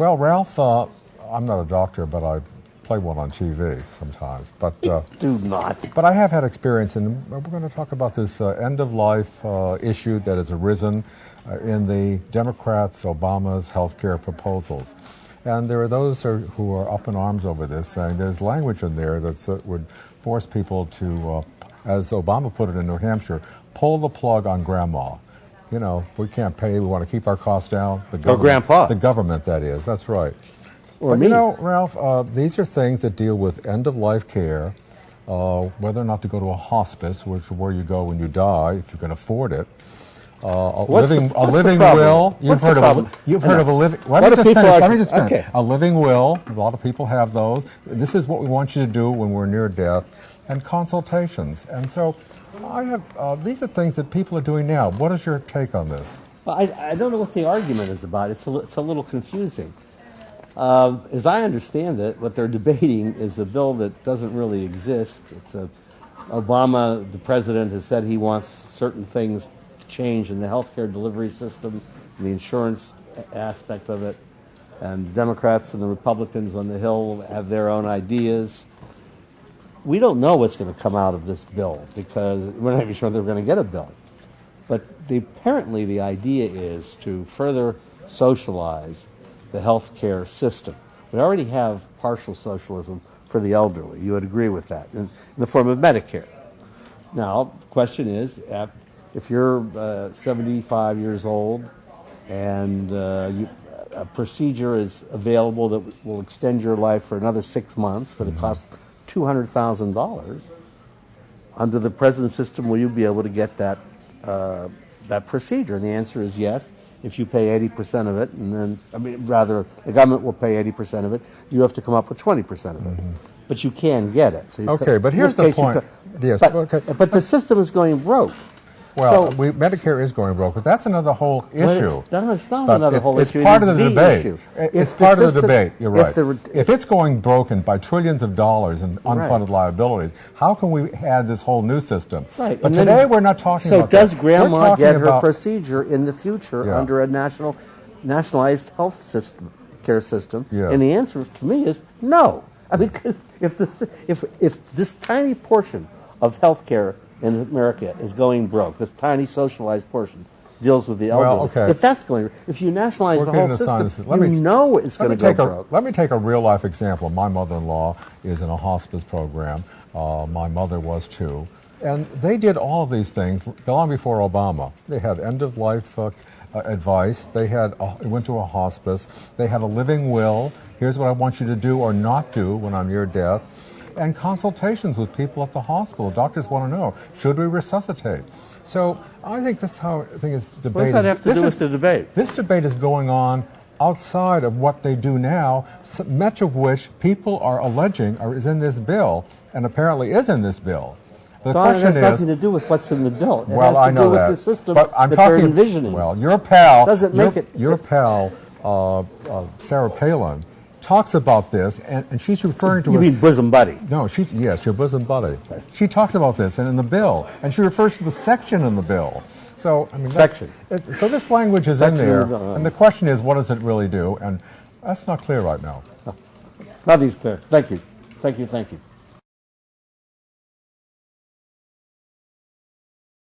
Well, Ralph, I'm not a doctor, but I play one on TV sometimes. But Do not. But I have had experience, and we're going to talk about this end-of-life issue that has arisen in the Democrats' Obama's health care proposals. And there are those who are up in arms over this, saying there's language in there that would force people to, as Obama put it in New Hampshire, pull the plug on grandma. You know, we can't pay, we want to keep our costs down. Or grandpa. The government, that is, that's right. Or but me. you know, Ralph, these are things that deal with end-of-life care, whether or not to go to a hospice, which is where you go when you die, if you can afford it. A living will. You've heard of a living. Let me just finish. Okay. A living will. A lot of people have those. This is what we want you to do when we're near death, and consultations. And so, I have. These are things that people are doing now. What is your take on this? Well, I don't know what the argument is about. It's a little confusing. As I understand it, what they're debating is a bill that doesn't really exist. Obama, the president, has said he wants certain things change in the healthcare delivery system, the insurance aspect of it, and the Democrats and the Republicans on the Hill have their own ideas. We don't know what's going to come out of this bill because we're not even sure they're going to get a bill. But apparently the idea is to further socialize the healthcare system. We already have partial socialism for the elderly. You would agree with that in the form of Medicare. Now, the question is, if you're 75 years old and a procedure is available that will extend your life for another 6 months, but it costs $200,000, under the present system, will you be able to get that procedure? And the answer is yes, if you pay 80% of it, and then, the government will pay 80% of it, you have to come up with 20% of it. But you can get it. So but here's the point. Yes, but the system is going broke. Well, Medicare is going broke, but that's another whole issue. It's not another whole issue. It's part of the debate. Issue. It's part of the debate. You're right. If it's going broken by trillions of dollars in unfunded liabilities, how can we add this whole new system? Right. But today we're not talking about that. So does Grandma get her procedure in the future under a nationalized health care system? Yes. And the answer to me is no. Because if this tiny portion of health care in America is going broke, this tiny socialized portion deals with the elderly. If you nationalize the whole system, you know it's going to go broke. Let me take a real-life example. My mother-in-law is in a hospice program. My mother was too. And they did all of these things long before Obama. They had end-of-life advice. They went to a hospice. They had a living will. Here's what I want you to do or not do when I'm near death. And consultations with people at the hospital. Doctors want to know, should we resuscitate? So I think that's how I think is debate. What does that have to do with the debate? This debate is going on outside of what they do now, much of which people are alleging is in this bill, and apparently is in this bill. The question has nothing to do with what's in the bill. It well, has to I know do with that. the system but I'm that talking, they're envisioning. Well, your pal, Your pal, Sarah Palin, talks about this, and she's referring to... You mean bosom buddy? No, yes, your bosom buddy. She talks about this in the bill, and she refers to the section in the bill. So, section. So this language is in there, and the question is, what does it really do? And that's not clear right now. Nothing's clear. Thank you.